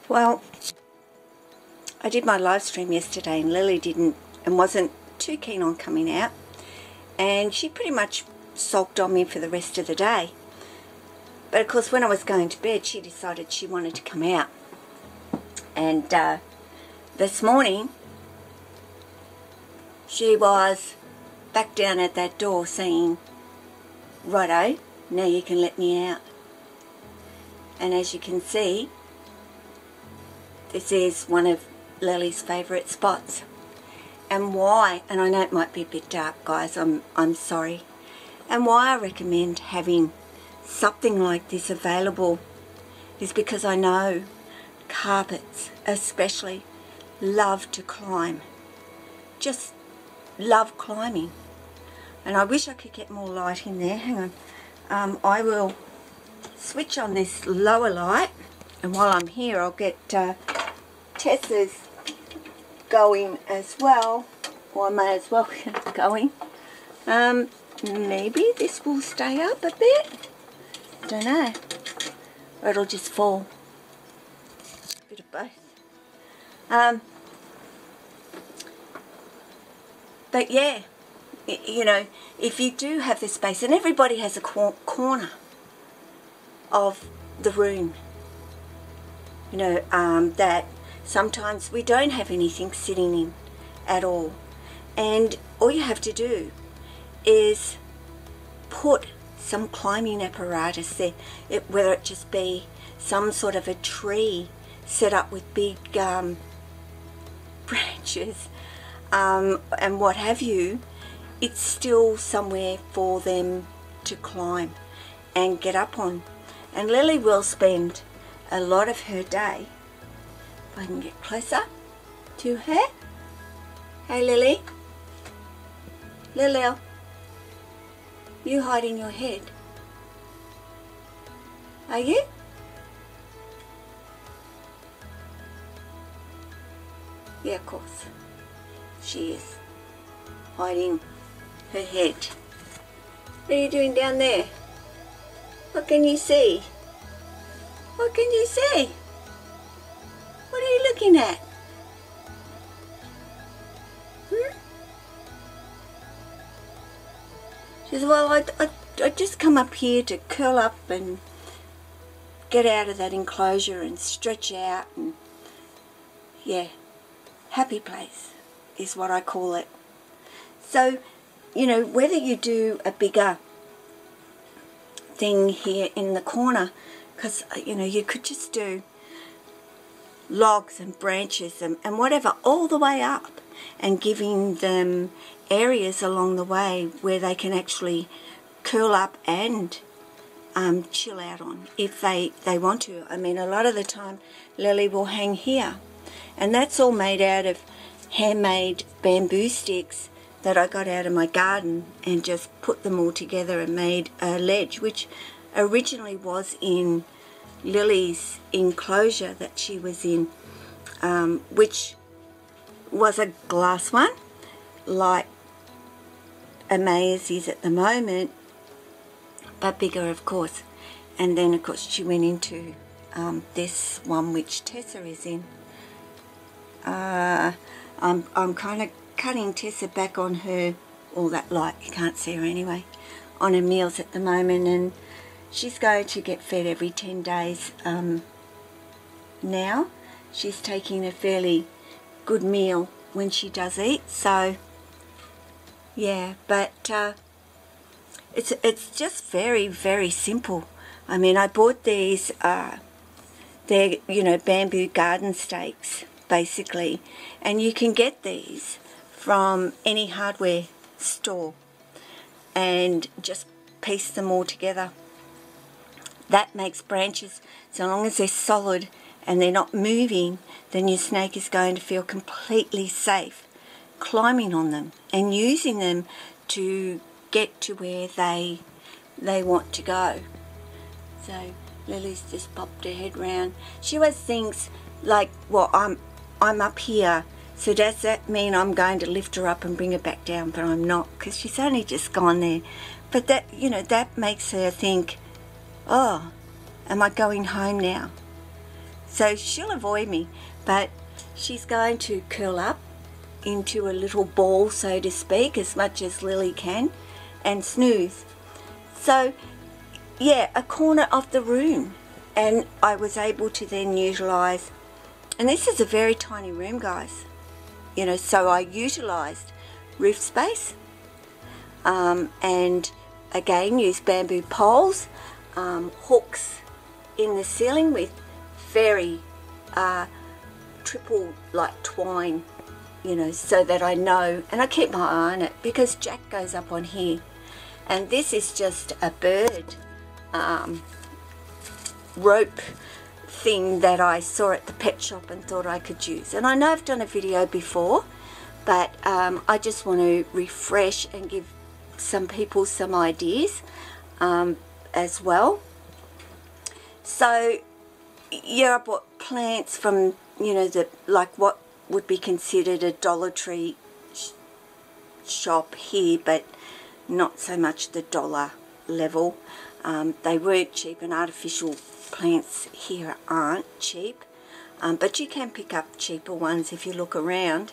Well, I did my live stream yesterday and Lily didn't and wasn't too keen on coming out, and she pretty much sulked on me for the rest of the day. But of course when I was going to bed she decided she wanted to come out, and this morning she was back down at that door saying, "Righto, now you can let me out." And as you can see, this is one of Lily's favourite spots. And why, and I know it might be a bit dark guys, I'm sorry, and why I recommend having something like this available is because I know carpets especially love to climb, just love climbing. And I wish I could get more light in there. Hang on, I will switch on this lower light, and while I'm here I'll get Tessa's going as well, or I may as well get it going. Maybe this will stay up a bit, don't know, or it'll just fall, a bit of both. But yeah, you know, if you do have this space, and everybody has a corner of the room, you know, that sometimes we don't have anything sitting in at all, and all you have to do is put some climbing apparatus there, whether it just be some sort of a tree set up with big branches and what have you. It's still somewhere for them to climb and get up on. And Lily will spend a lot of her day, if I can get closer to her. Hey Lily, Lily, you hiding your head, are you? Yeah, of course, she is hiding her head. What are you doing down there? What can you see? What can you see? What are you looking at? She says, well, I just come up here to curl up and get out of that enclosure and stretch out, and yeah, happy place is what I call it. So, you know, whether you do a bigger thing here in the corner, because, you know, you could just do logs and branches and whatever all the way up, and giving them areas along the way where they can actually curl up and chill out on if they want to. I mean, a lot of the time Lily will hang here, and that's all made out of handmade bamboo sticks that I got out of my garden and just put them all together and made a ledge, which originally was in Lily's enclosure that she was in, which was a glass one like Amaze is at the moment, but bigger of course. And then of course she went into this one which Tessa is in. I'm kind of cutting Tessa back on her, all that light, you can't see her anyway, on her meals at the moment, and she's going to get fed every 10 days now. She's taking a fairly good meal when she does eat, so yeah, but it's just very, very simple. I mean, I bought these, they're, you know, bamboo garden stakes basically, and you can get these from any hardware store and just piece them all together. That makes branches, so long as they're solid and they're not moving, then your snake is going to feel completely safe climbing on them and using them to get to where they want to go. So Lily's just popped her head round. She always thinks like, well, I'm up here, so does that mean I'm going to lift her up and bring her back down? But I'm not, because she's only just gone there. But that, you know, that makes her think, oh, am I going home now? So she'll avoid me, but she's going to curl up into a little ball, so to speak, as much as Lily can, and snooze. So yeah, a corner of the room, and I was able to then utilize, and this is a very tiny room, guys, you know, so I utilized roof space, and again used bamboo poles, hooks in the ceiling with very triple like twine, you know, so that I know, and I keep my eye on it because Jack goes up on here, and this is just a bird rope thing that I saw at the pet shop and thought I could use. And I know I've done a video before, but I just want to refresh and give some people some ideas as well. So yeah, I bought plants from, you know, the like what would be considered a Dollar Tree shop here, but not so much the dollar level. They weren't cheap, and artificial plants here aren't cheap, but you can pick up cheaper ones if you look around.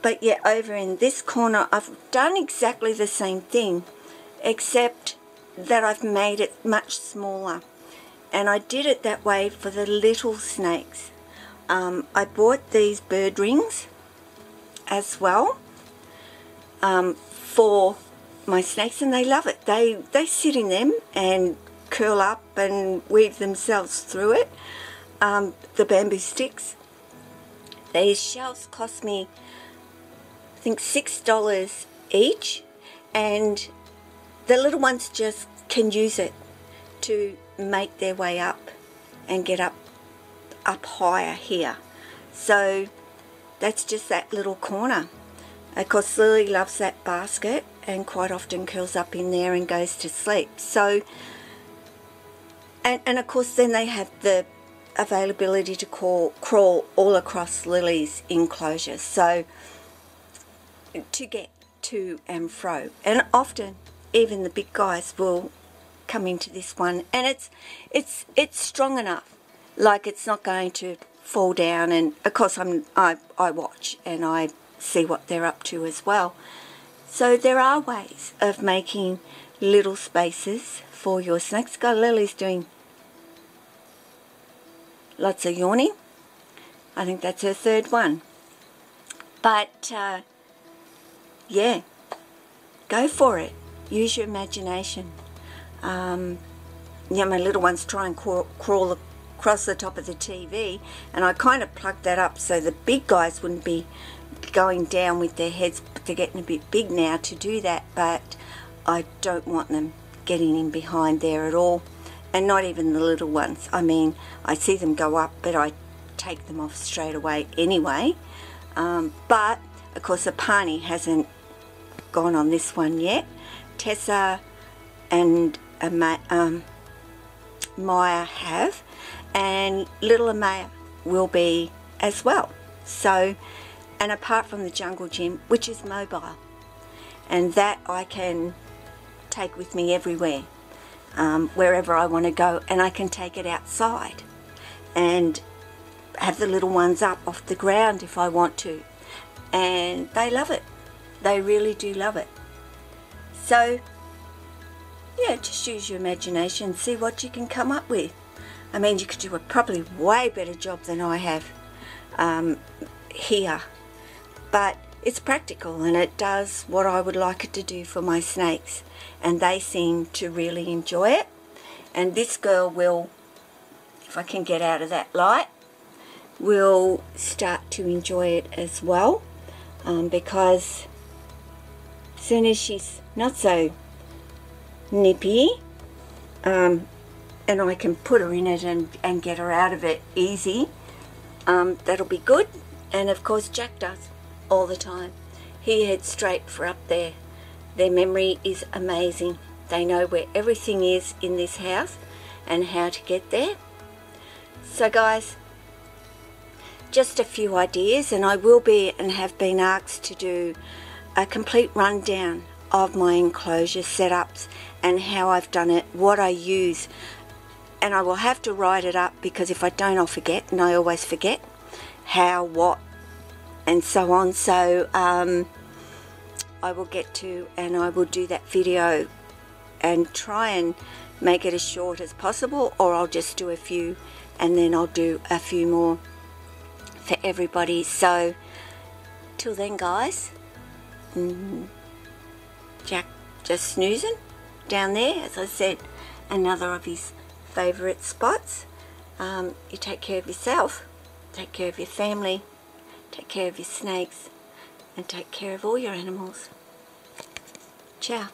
But yeah, over in this corner I've done exactly the same thing, except that I've made it much smaller, and I did it that way for the little snakes. I bought these bird rings as well for my snakes, and they love it. They sit in them and curl up and weave themselves through it. The bamboo sticks. These shells cost me, I think, $6 each, and the little ones just can use it to make their way up and get up higher here. So that's just that little corner. Of course, Lily loves that basket and quite often curls up in there and goes to sleep. So, and of course then they have the availability to crawl all across Lily's enclosure, so to get to and fro. And often even the big guys will come into this one, and it's strong enough, like it's not going to fall down. And of course I watch and I see what they're up to as well. So there are ways of making little spaces for your snakes. God, Lily's doing lots of yawning. I think that's her third one. But yeah, go for it. Use your imagination. Yeah, my little ones try and crawl across the top of the TV, and I kind of plugged that up so the big guys wouldn't be going down with their heads. They're getting a bit big now to do that, but I don't want them getting in behind there at all, and not even the little ones. I mean, I see them go up, but I take them off straight away anyway. But of course Apani hasn't gone on this one yet. Tessa and Maya have, and little Amaya will be as well. So, and apart from the jungle gym, which is mobile, and that I can take with me everywhere, wherever I want to go, and I can take it outside and have the little ones up off the ground if I want to, and they love it. They really do love it. So yeah, just use your imagination, see what you can come up with. I mean, you could do a probably way better job than I have here, but it's practical and it does what I would like it to do for my snakes, and they seem to really enjoy it. And this girl will, if I can get out of that light, will start to enjoy it as well, because as soon as she's not so nippy, and I can put her in it and get her out of it easy, that'll be good. And of course Jack does all the time. He heads straight for up there. Their memory is amazing. They know where everything is in this house and how to get there. So guys, just a few ideas, and I will be and have been asked to do a complete rundown of my enclosure setups and how I've done it, what I use, and I will have to write it up, because if I don't, I'll forget, and I always forget how, what, and so on. So I will get to, and I will do that video and try and make it as short as possible, or I'll just do a few and then I'll do a few more for everybody. So till then, guys, Jack just snoozing down there, as I said, another of his favourite spots. You take care of yourself, take care of your family, take care of your snakes, and take care of all your animals. Ciao.